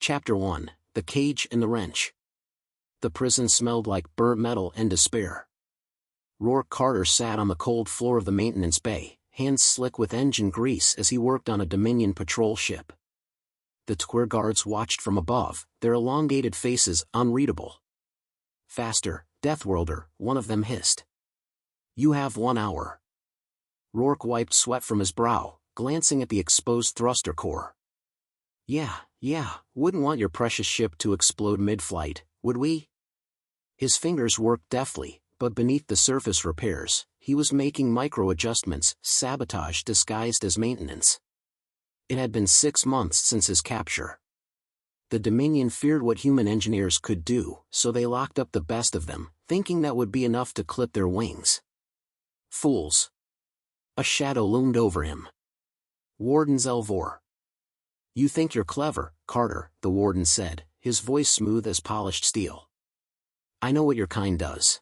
Chapter 1, The Cage and the Wrench. The prison smelled like burnt metal and despair. Rourke Carter sat on the cold floor of the maintenance bay, hands slick with engine grease as he worked on a Dominion patrol ship. The TWIR guards watched from above, their elongated faces unreadable. "Faster, Deathworlder," one of them hissed. "You have 1 hour." Rourke wiped sweat from his brow, glancing at the exposed thruster core. Yeah, wouldn't want your precious ship to explode mid-flight, would we?" His fingers worked deftly, but beneath the surface repairs, he was making micro-adjustments, sabotage disguised as maintenance. It had been 6 months since his capture. The Dominion feared what human engineers could do, so they locked up the best of them, thinking that would be enough to clip their wings. Fools. A shadow loomed over him. Warden Zelvor. "You think you're clever, Carter," the warden said, his voice smooth as polished steel. "I know what your kind does.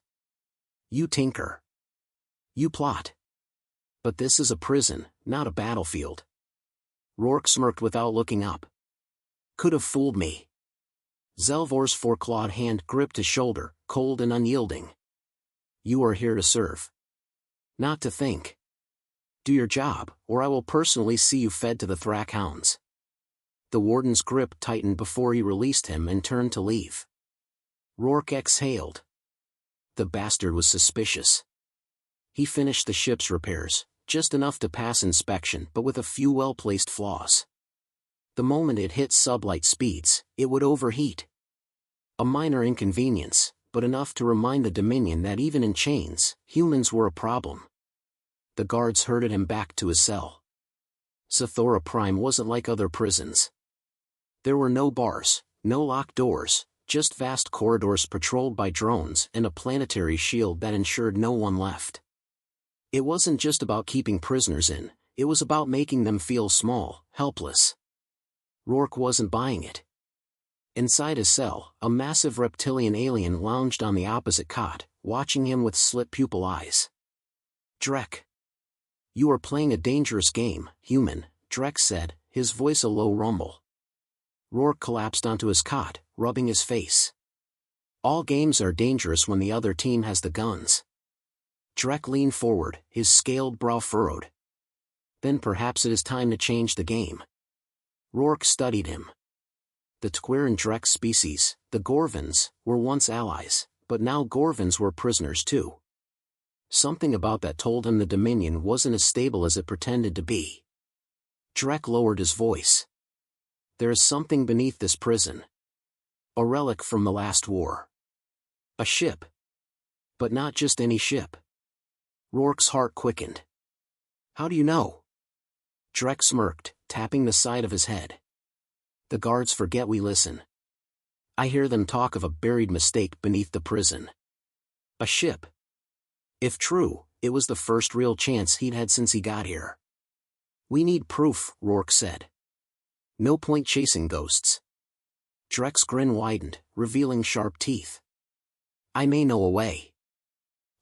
You tinker. You plot. But this is a prison, not a battlefield." Rourke smirked without looking up. "Could have fooled me." Zelvor's four-clawed hand gripped his shoulder, cold and unyielding. "You are here to serve. Not to think. Do your job, or I will personally see you fed to the Thrak hounds." The warden's grip tightened before he released him and turned to leave. Rourke exhaled. The bastard was suspicious. He finished the ship's repairs, just enough to pass inspection but with a few well-placed flaws. The moment it hit sublight speeds, it would overheat. A minor inconvenience, but enough to remind the Dominion that even in chains, humans were a problem. The guards herded him back to his cell. Zathora Prime wasn't like other prisons. There were no bars, no locked doors, just vast corridors patrolled by drones and a planetary shield that ensured no one left. It wasn't just about keeping prisoners in, it was about making them feel small, helpless. Rourke wasn't buying it. Inside his cell, a massive reptilian alien lounged on the opposite cot, watching him with slit-pupil eyes. "Drek. You are playing a dangerous game, human," Drek said, his voice a low rumble. Rourke collapsed onto his cot, rubbing his face. "All games are dangerous when the other team has the guns." Drek leaned forward, his scaled brow furrowed. "Then perhaps it is time to change the game." Rourke studied him. The TWIR and Drek species, the Gorvans, were once allies, but now Gorvans were prisoners too. Something about that told him the Dominion wasn't as stable as it pretended to be. Drek lowered his voice. "There is something beneath this prison. A relic from the last war. A ship. But not just any ship." Rourke's heart quickened. "How do you know?" Drek smirked, tapping the side of his head. "The guards forget we listen. I hear them talk of a buried mistake beneath the prison. A ship. If true, it was the first real chance he'd had since he got here." "We need proof," Rourke said. "No point chasing ghosts." Drek's grin widened, revealing sharp teeth. "I may know a way."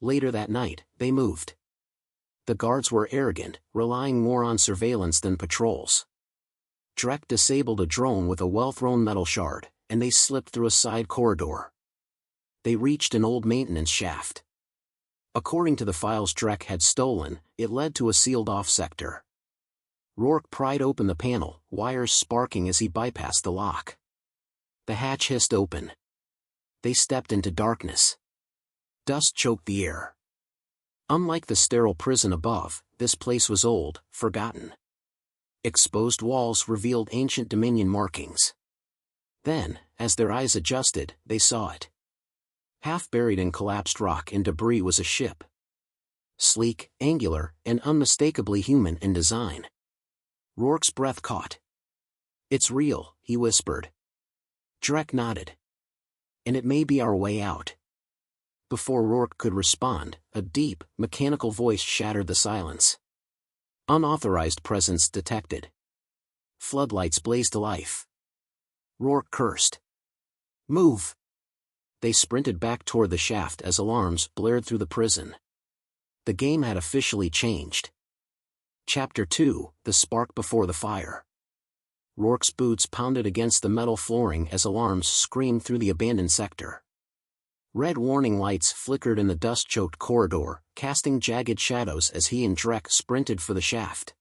Later that night, they moved. The guards were arrogant, relying more on surveillance than patrols. Drek disabled a drone with a well-thrown metal shard, and they slipped through a side corridor. They reached an old maintenance shaft. According to the files Drek had stolen, it led to a sealed-off sector. Rourke pried open the panel, wires sparking as he bypassed the lock. The hatch hissed open. They stepped into darkness. Dust choked the air. Unlike the sterile prison above, this place was old, forgotten. Exposed walls revealed ancient Dominion markings. Then, as their eyes adjusted, they saw it. Half buried in collapsed rock and debris was a ship. Sleek, angular, and unmistakably human in design. Rourke's breath caught. "It's real," he whispered. Drek nodded. "And it may be our way out." Before Rourke could respond, a deep, mechanical voice shattered the silence. "Unauthorized presence detected." Floodlights blazed to life. Rourke cursed. "Move!" They sprinted back toward the shaft as alarms blared through the prison. The game had officially changed. Chapter 2, The Spark Before the Fire. Rourke's boots pounded against the metal flooring as alarms screamed through the abandoned sector. Red warning lights flickered in the dust-choked corridor, casting jagged shadows as he and Drek sprinted for the shaft.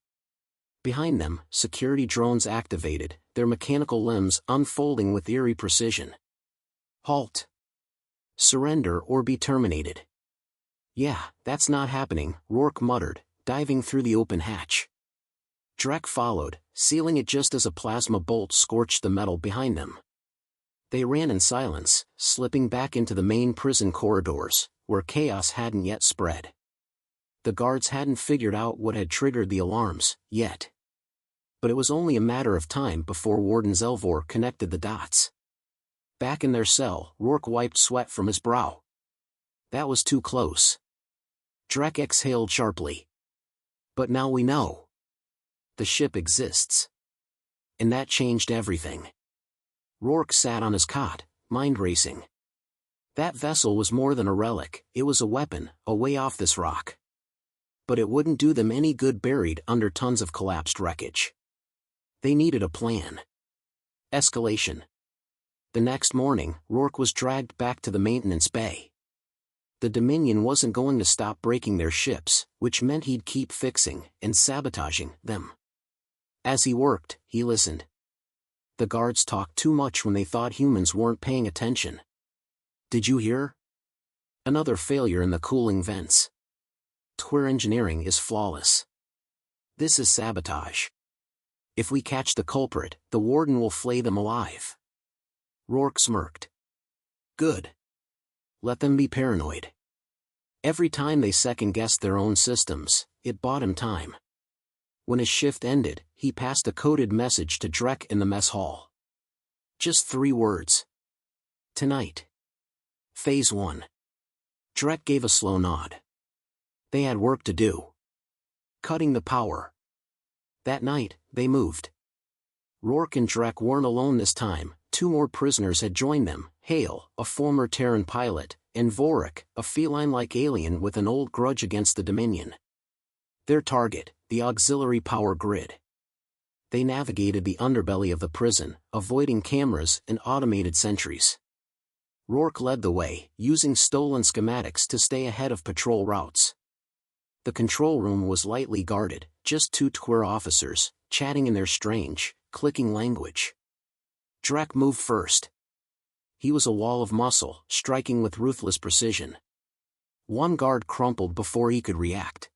Behind them, security drones activated, their mechanical limbs unfolding with eerie precision. Halt! Surrender or be terminated. Yeah, that's not happening, Rourke muttered, diving through the open hatch. Drek followed, sealing it just as a plasma bolt scorched the metal behind them. They ran in silence, slipping back into the main prison corridors, where chaos hadn't yet spread. The guards hadn't figured out what had triggered the alarms, yet. But it was only a matter of time before Warden Zelvor connected the dots. Back in their cell, Rourke wiped sweat from his brow. That was too close. Drek exhaled sharply. But now we know. The ship exists. And that changed everything. Rourke sat on his cot, mind racing. That vessel was more than a relic, it was a weapon, a way off this rock. But it wouldn't do them any good buried under tons of collapsed wreckage. They needed a plan. Escalation. The next morning, Rourke was dragged back to the maintenance bay. The Dominion wasn't going to stop breaking their ships, which meant he'd keep fixing and sabotaging them. As he worked, he listened. The guards talked too much when they thought humans weren't paying attention. Did you hear? Another failure in the cooling vents. Twir engineering is flawless. This is sabotage. If we catch the culprit, the warden will flay them alive. Rourke smirked. Good. Let them be paranoid. Every time they second-guessed their own systems, it bought him time. When his shift ended, he passed a coded message to Drek in the mess hall. Just 3 words. Tonight. Phase 1. Drek gave a slow nod. They had work to do. Cutting the power. That night, they moved. Rourke and Drek weren't alone this time, 2 more prisoners had joined them, Hale, a former Terran pilot, and Vorik, a feline-like alien with an old grudge against the Dominion. Their target, the auxiliary power grid. They navigated the underbelly of the prison, avoiding cameras and automated sentries. Rourke led the way, using stolen schematics to stay ahead of patrol routes. The control room was lightly guarded, just 2 Twir officers, chatting in their strange, clicking language. Drek moved first. He was a wall of muscle, striking with ruthless precision. 1 guard crumpled before he could react.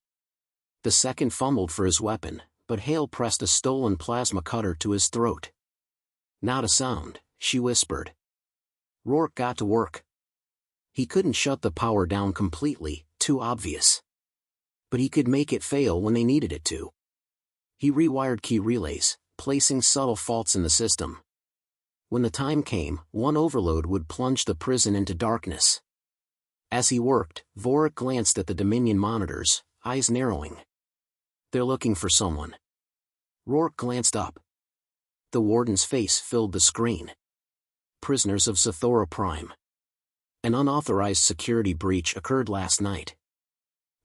The second fumbled for his weapon, but Hale pressed a stolen plasma cutter to his throat. Not a sound, she whispered. Rourke got to work. He couldn't shut the power down completely, too obvious. But he could make it fail when they needed it to. He rewired key relays, placing subtle faults in the system. When the time came, 1 overload would plunge the prison into darkness. As he worked, Vorik glanced at the Dominion monitors, eyes narrowing. They're looking for someone. Rourke glanced up. The warden's face filled the screen. Prisoners of Zathora Prime. An unauthorized security breach occurred last night.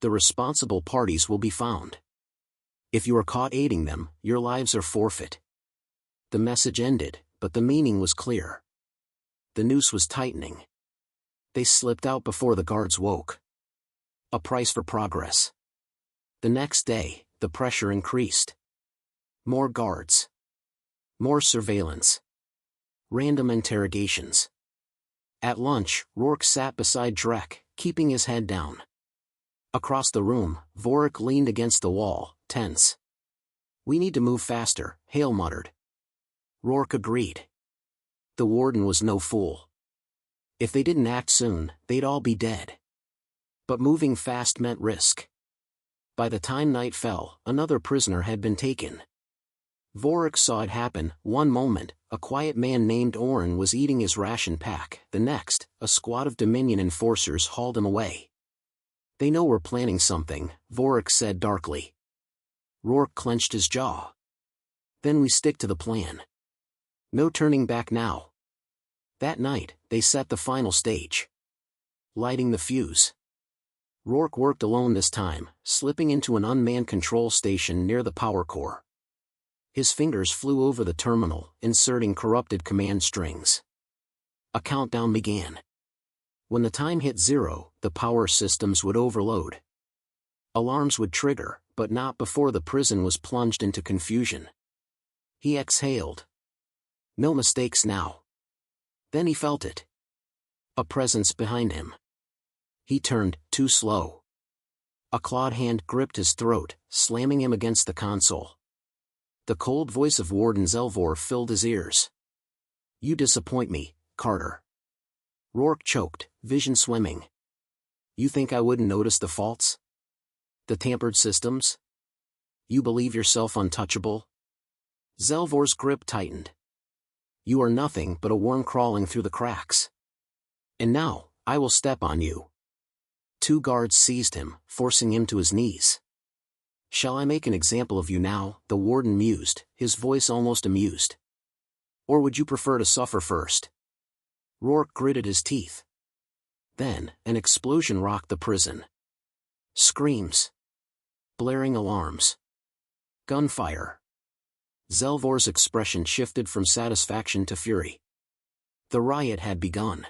The responsible parties will be found. If you are caught aiding them, your lives are forfeit. The message ended, but the meaning was clear. The noose was tightening. They slipped out before the guards woke. A price for progress. The next day, the pressure increased. More guards. More surveillance. Random interrogations. At lunch, Rourke sat beside Drek, keeping his head down. Across the room, Vorik leaned against the wall, tense. We need to move faster, Hale muttered. Rourke agreed. The warden was no fool. If they didn't act soon, they'd all be dead. But moving fast meant risk. By the time night fell, another prisoner had been taken. Vorik saw it happen. One moment, a quiet man named Oren was eating his ration pack. The next, a squad of Dominion enforcers hauled him away. They know we're planning something, Vorik said darkly. Rourke clenched his jaw. Then we stick to the plan. No turning back now. That night, they set the final stage. Lighting the fuse. Rourke worked alone this time, slipping into an unmanned control station near the power core. His fingers flew over the terminal, inserting corrupted command strings. A countdown began. When the time hit 0, the power systems would overload. Alarms would trigger, but not before the prison was plunged into confusion. He exhaled. No mistakes now. Then he felt it. A presence behind him. He turned, too slow. A clawed hand gripped his throat, slamming him against the console. The cold voice of Warden Zelvor filled his ears. "You disappoint me, Carter." Rourke choked, vision swimming. "You think I wouldn't notice the faults? The tampered systems? You believe yourself untouchable?" Zelvor's grip tightened. "You are nothing but a worm crawling through the cracks. And now, I will step on you." 2 guards seized him, forcing him to his knees. "Shall I make an example of you now?" the warden mused, his voice almost amused. "Or would you prefer to suffer first?" Rourke gritted his teeth. Then, an explosion rocked the prison. Screams. Blaring alarms. Gunfire. Zelvor's expression shifted from satisfaction to fury. The riot had begun.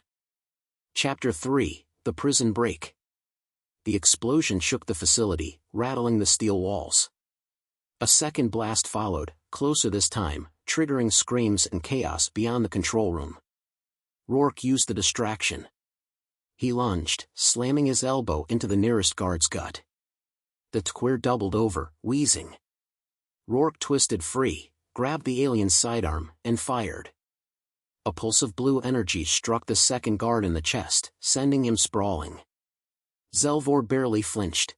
Chapter 3, The Prison Break. The explosion shook the facility, rattling the steel walls. A second blast followed, closer this time, triggering screams and chaos beyond the control room. Rourke used the distraction. He lunged, slamming his elbow into the nearest guard's gut. The Tquir doubled over, wheezing. Rourke twisted free, grabbed the alien's sidearm, and fired. A pulse of blue energy struck the second guard in the chest, sending him sprawling. Zelvor barely flinched.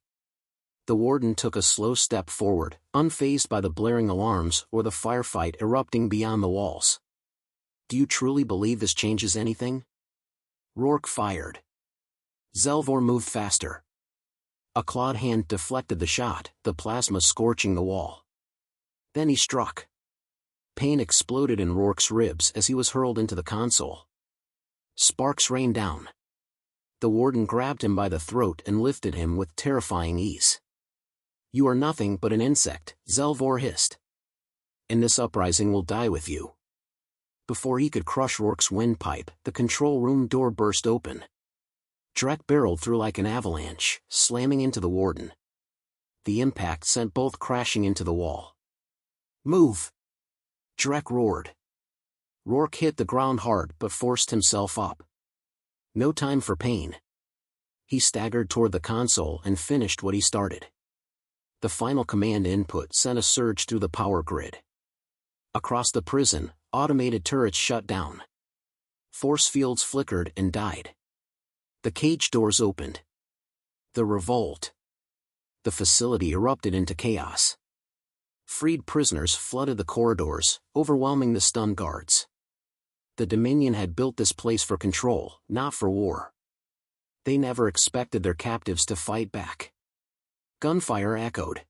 The warden took a slow step forward, unfazed by the blaring alarms or the firefight erupting beyond the walls. "Do you truly believe this changes anything?" Rourke fired. Zelvor moved faster. A clawed hand deflected the shot, the plasma scorching the wall. Then he struck. Pain exploded in Rourke's ribs as he was hurled into the console. Sparks rained down. The warden grabbed him by the throat and lifted him with terrifying ease. "You are nothing but an insect," Zelvor hissed. "And this uprising will die with you." Before he could crush Rourke's windpipe, the control room door burst open. Drek barreled through like an avalanche, slamming into the warden. The impact sent both crashing into the wall. "Move!" Drek roared. Rourke hit the ground hard but forced himself up. No time for pain. He staggered toward the console and finished what he started. The final command input sent a surge through the power grid. Across the prison, automated turrets shut down. Force fields flickered and died. The cage doors opened. The revolt. The facility erupted into chaos. Freed prisoners flooded the corridors, overwhelming the stunned guards. The Dominion had built this place for control, not for war. They never expected their captives to fight back. Gunfire echoed.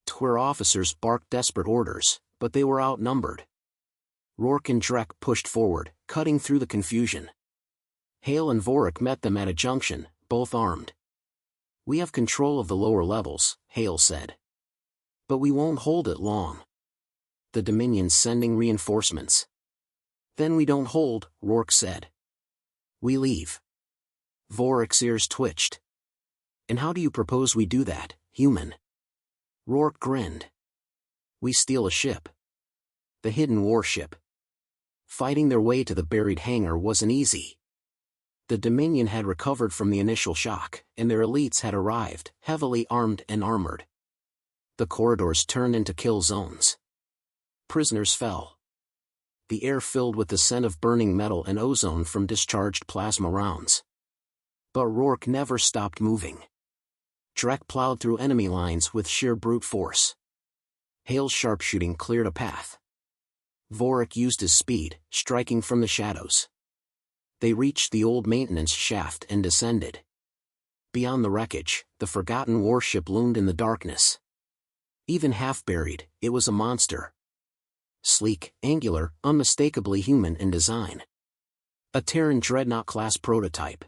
Tquir officers barked desperate orders, but they were outnumbered. Rourke and Drek pushed forward, cutting through the confusion. Hale and Vorik met them at a junction, both armed. "We have control of the lower levels," Hale said. "But we won't hold it long. The Dominion's sending reinforcements." "Then we don't hold," Rourke said. "We leave." Vorik's ears twitched. "And how do you propose we do that, human?" Rourke grinned. "We steal a ship. The hidden warship." Fighting their way to the buried hangar wasn't easy. The Dominion had recovered from the initial shock, and their elites had arrived, heavily armed and armored. The corridors turned into kill zones. Prisoners fell. The air filled with the scent of burning metal and ozone from discharged plasma rounds. But Rourke never stopped moving. Drek plowed through enemy lines with sheer brute force. Hale's sharpshooting cleared a path. Vorik used his speed, striking from the shadows. They reached the old maintenance shaft and descended. Beyond the wreckage, the forgotten warship loomed in the darkness. Even half-buried, it was a monster. Sleek, angular, unmistakably human in design. A Terran Dreadnought-class prototype.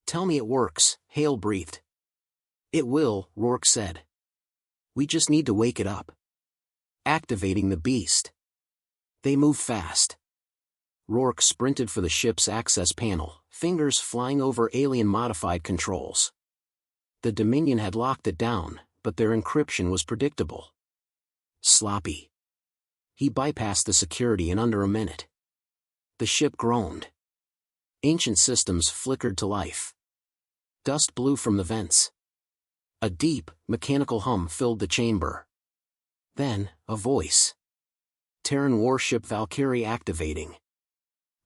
"Tell me it works," Hale breathed. "It will," Rourke said. "We just need to wake it up." activating the beast. They moved fast. Rourke sprinted for the ship's access panel, fingers flying over alien-modified controls. The Dominion had locked it down, but their encryption was predictable. Sloppy. He bypassed the security in under a minute. The ship groaned. Ancient systems flickered to life. Dust blew from the vents. A deep, mechanical hum filled the chamber. Then, a voice. Terran warship Valkyrie activating.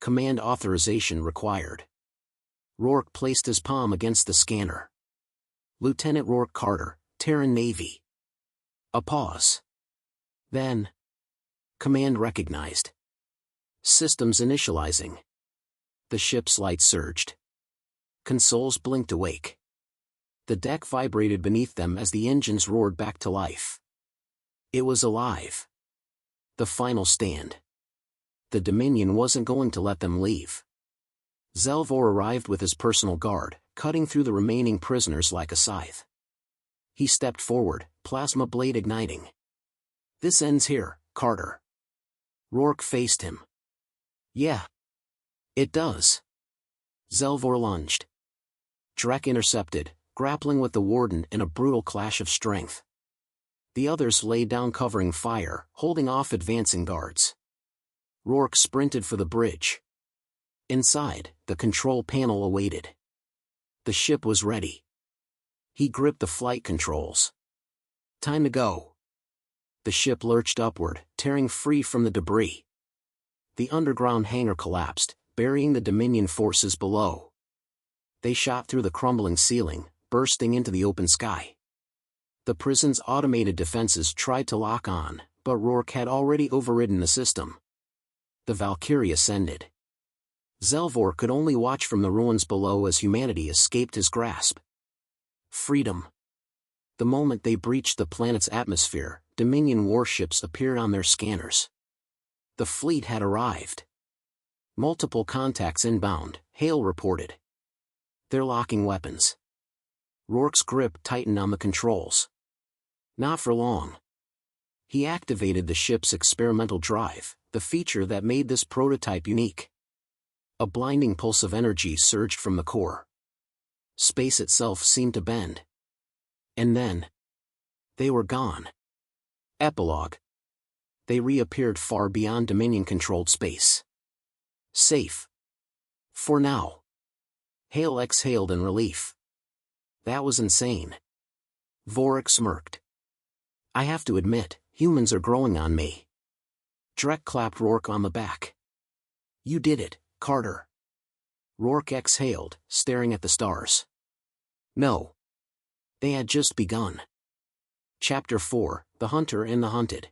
Command authorization required. Rourke placed his palm against the scanner. Lieutenant Rourke Carter, Terran Navy. A pause. Then. Command recognized. Systems initializing. The ship's lights surged. Consoles blinked awake. The deck vibrated beneath them as the engines roared back to life. It was alive. The final stand. The Dominion wasn't going to let them leave. Zelvor arrived with his personal guard, cutting through the remaining prisoners like a scythe. He stepped forward, plasma blade igniting. "This ends here, Carter." Rourke faced him. "Yeah. It does." Zelvor lunged. Drek intercepted, grappling with the Warden in a brutal clash of strength. The others laid down covering fire, holding off advancing guards. Rourke sprinted for the bridge. Inside, the control panel awaited. The ship was ready. He gripped the flight controls. Time to go. The ship lurched upward, tearing free from the debris. The underground hangar collapsed, burying the Dominion forces below. They shot through the crumbling ceiling, bursting into the open sky. The prison's automated defenses tried to lock on, but Rourke had already overridden the system. The Valkyrie ascended. Zelvor could only watch from the ruins below as humanity escaped his grasp. Freedom. The moment they breached the planet's atmosphere, Dominion warships appeared on their scanners. The fleet had arrived. Multiple contacts inbound, Hale reported. They're locking weapons. Rourke's grip tightened on the controls. Not for long. He activated the ship's experimental drive, the feature that made this prototype unique. A blinding pulse of energy surged from the core. Space itself seemed to bend. And then, they were gone. Epilogue. They reappeared far beyond Dominion-controlled space. Safe. For now. Hale exhaled in relief. That was insane. Vorik smirked. "I have to admit, humans are growing on me." Drek clapped Rourke on the back. "You did it, Carter." Rourke exhaled, staring at the stars. No. They had just begun. Chapter 4, The Hunter and the Hunted.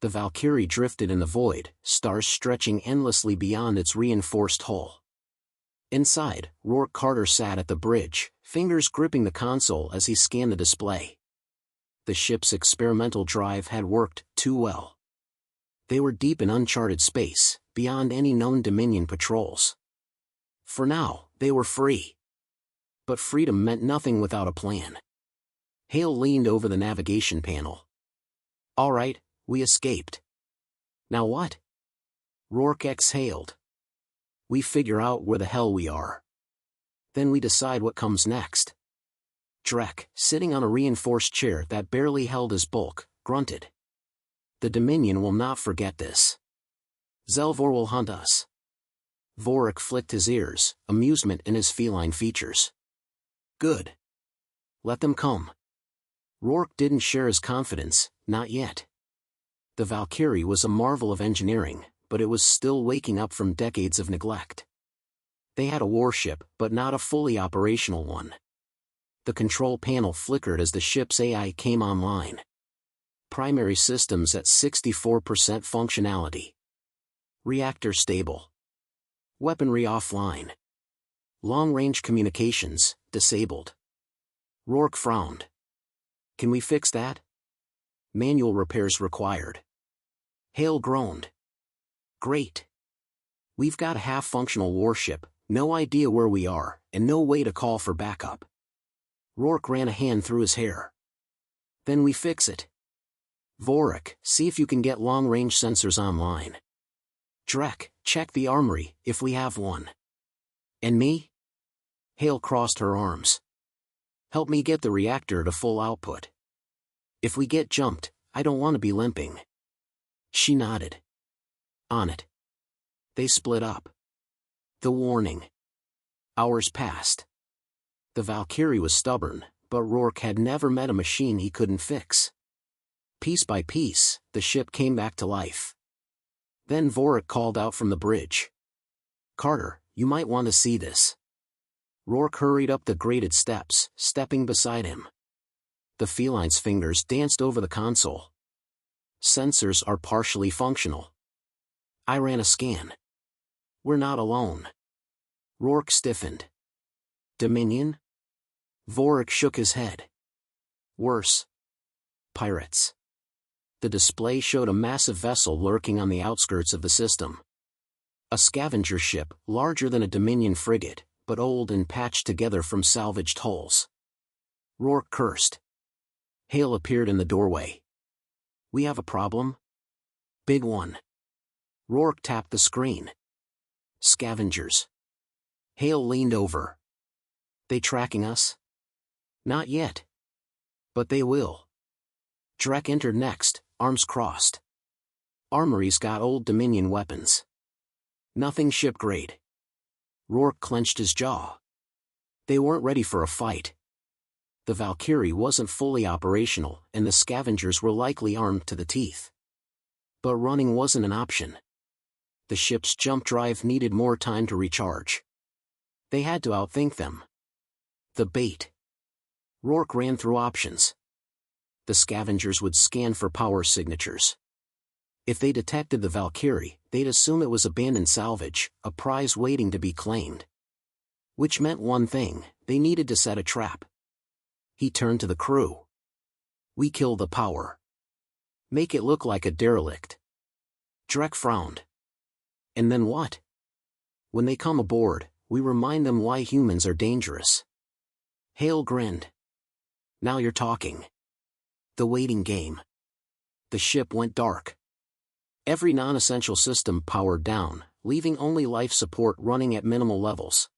The Valkyrie drifted in the void, stars stretching endlessly beyond its reinforced hull. Inside, Rourke Carter sat at the bridge, fingers gripping the console as he scanned the display. The ship's experimental drive had worked too well. They were deep in uncharted space, beyond any known Dominion patrols. For now, they were free. But freedom meant nothing without a plan. Hale leaned over the navigation panel. "All right, we escaped. Now what?" Rourke exhaled. "We figure out where the hell we are. Then we decide what comes next." Drek, sitting on a reinforced chair that barely held his bulk, grunted. "The Dominion will not forget this. Zelvor will hunt us." Vorik flicked his ears, amusement in his feline features. "Good. Let them come." Rourke didn't share his confidence, not yet. The Valkyrie was a marvel of engineering, but it was still waking up from decades of neglect. They had a warship, but not a fully operational one. The control panel flickered as the ship's AI came online. Primary systems at 64% functionality. Reactor stable. Weaponry offline. Long-range communications, disabled. Rourke frowned. "Can we fix that?" "Manual repairs required." Hale groaned. "Great. We've got a half-functional warship, no idea where we are, and no way to call for backup." Rourke ran a hand through his hair. "Then we fix it." Vorik, see if you can get long-range sensors online. Drek, check the armory, if we have one. And me? Hale crossed her arms. Help me get the reactor to full output. If we get jumped, I don't want to be limping. She nodded. On it. They split up. The warning. Hours passed. The Valkyrie was stubborn, but Rourke had never met a machine he couldn't fix. Piece by piece, the ship came back to life. Then Vorik called out from the bridge. Carter, you might want to see this. Rourke hurried up the graded steps, stepping beside him. The feline's fingers danced over the console. Sensors are partially functional. I ran a scan. We're not alone. Rourke stiffened. Dominion? Vorik shook his head. Worse. Pirates. The display showed a massive vessel lurking on the outskirts of the system. A scavenger ship, larger than a Dominion frigate, but old and patched together from salvaged hulls. Rourke cursed. Hale appeared in the doorway. We have a problem? Big one. Rourke tapped the screen. Scavengers. Hale leaned over. They tracking us? Not yet. But they will. Drek entered next, arms crossed. Armory's got old Dominion weapons. Nothing ship-grade. Rourke clenched his jaw. They weren't ready for a fight. The Valkyrie wasn't fully operational, and the scavengers were likely armed to the teeth. But running wasn't an option. The ship's jump drive needed more time to recharge. They had to outthink them. The bait. Rourke ran through options. The scavengers would scan for power signatures. If they detected the Valkyrie, they'd assume it was abandoned salvage, a prize waiting to be claimed. Which meant one thing, they needed to set a trap. He turned to the crew. We kill the power. Make it look like a derelict. Drek frowned. And then what? When they come aboard, we remind them why humans are dangerous. Hale grinned. Now you're talking. The waiting game. The ship went dark. Every non-essential system powered down, leaving only life support running at minimal levels.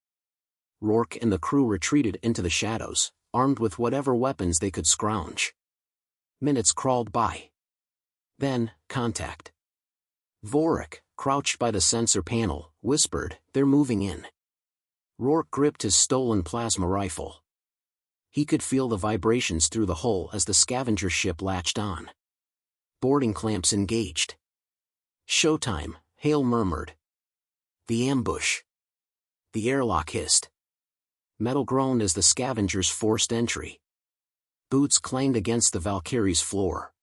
Rourke and the crew retreated into the shadows, armed with whatever weapons they could scrounge. Minutes crawled by. Then, contact. Vorik, crouched by the sensor panel, whispered, "They're moving in." Rourke gripped his stolen plasma rifle. He could feel the vibrations through the hull as the scavenger ship latched on. Boarding clamps engaged. Showtime, Hale murmured. The ambush. The airlock hissed. Metal groaned as the scavengers forced entry. Boots clanged against the Valkyrie's floor.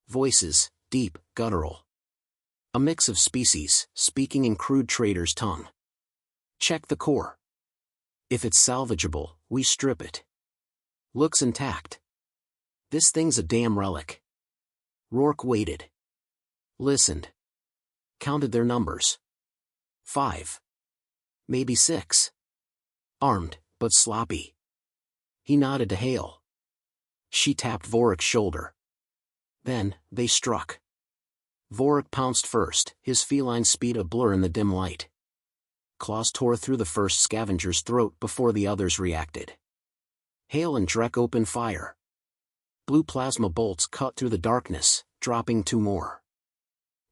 Voices, deep, guttural. A mix of species, speaking in crude trader's tongue. Check the core. If it's salvageable, we strip it. Looks intact. This thing's a damn relic. Rourke waited. Listened. Counted their numbers. 5. Maybe 6. Armed, but sloppy. He nodded to Hale. She tapped Vorik's shoulder. Then, they struck. Vorik pounced first, his feline speed a blur in the dim light. Claws tore through the first scavenger's throat before the others reacted. Hale and Drek opened fire. Blue plasma bolts cut through the darkness, dropping 2 more.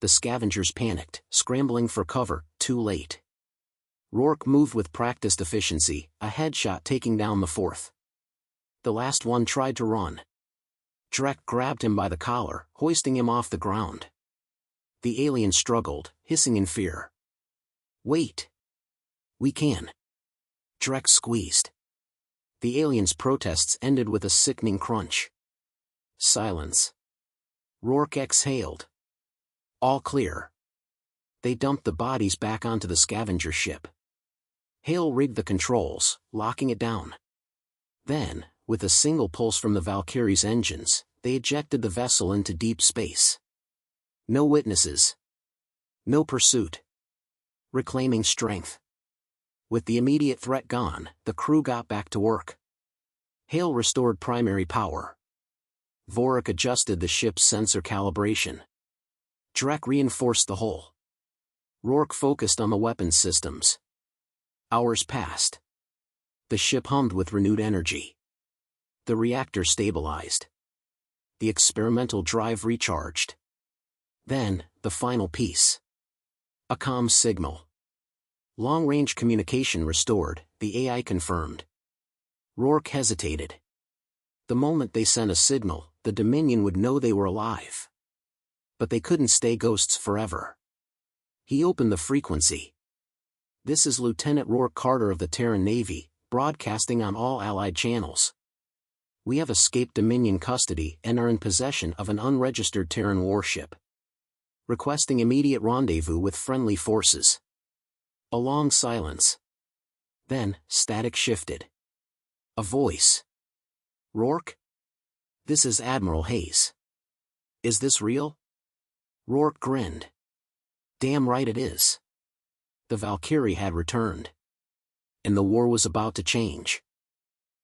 The scavengers panicked, scrambling for cover, too late. Rourke moved with practiced efficiency, a headshot taking down the 4th. The last one tried to run. Drek grabbed him by the collar, hoisting him off the ground. The alien struggled, hissing in fear. Wait. We can. Drek squeezed. The alien's protests ended with a sickening crunch. Silence. Rourke exhaled. All clear. They dumped the bodies back onto the scavenger ship. Hale rigged the controls, locking it down. Then, with a single pulse from the Valkyrie's engines, they ejected the vessel into deep space. No witnesses. No pursuit. Reclaiming strength. With the immediate threat gone, the crew got back to work. Hale restored primary power. Vorik adjusted the ship's sensor calibration. Drek reinforced the hull. Rourke focused on the weapons systems. Hours passed. The ship hummed with renewed energy. The reactor stabilized. The experimental drive recharged. Then, the final piece. A comm signal. Long-range communication restored, the AI confirmed. Rourke hesitated. The moment they sent a signal, the Dominion would know they were alive. But they couldn't stay ghosts forever. He opened the frequency. "This is Lieutenant Rourke Carter of the Terran Navy, broadcasting on all Allied channels. We have escaped Dominion custody and are in possession of an unregistered Terran warship. Requesting immediate rendezvous with friendly forces." A long silence. Then, static shifted. A voice. "Rourke? This is Admiral Hayes. Is this real?" Rourke grinned. "Damn right it is." The Valkyrie had returned. And the war was about to change.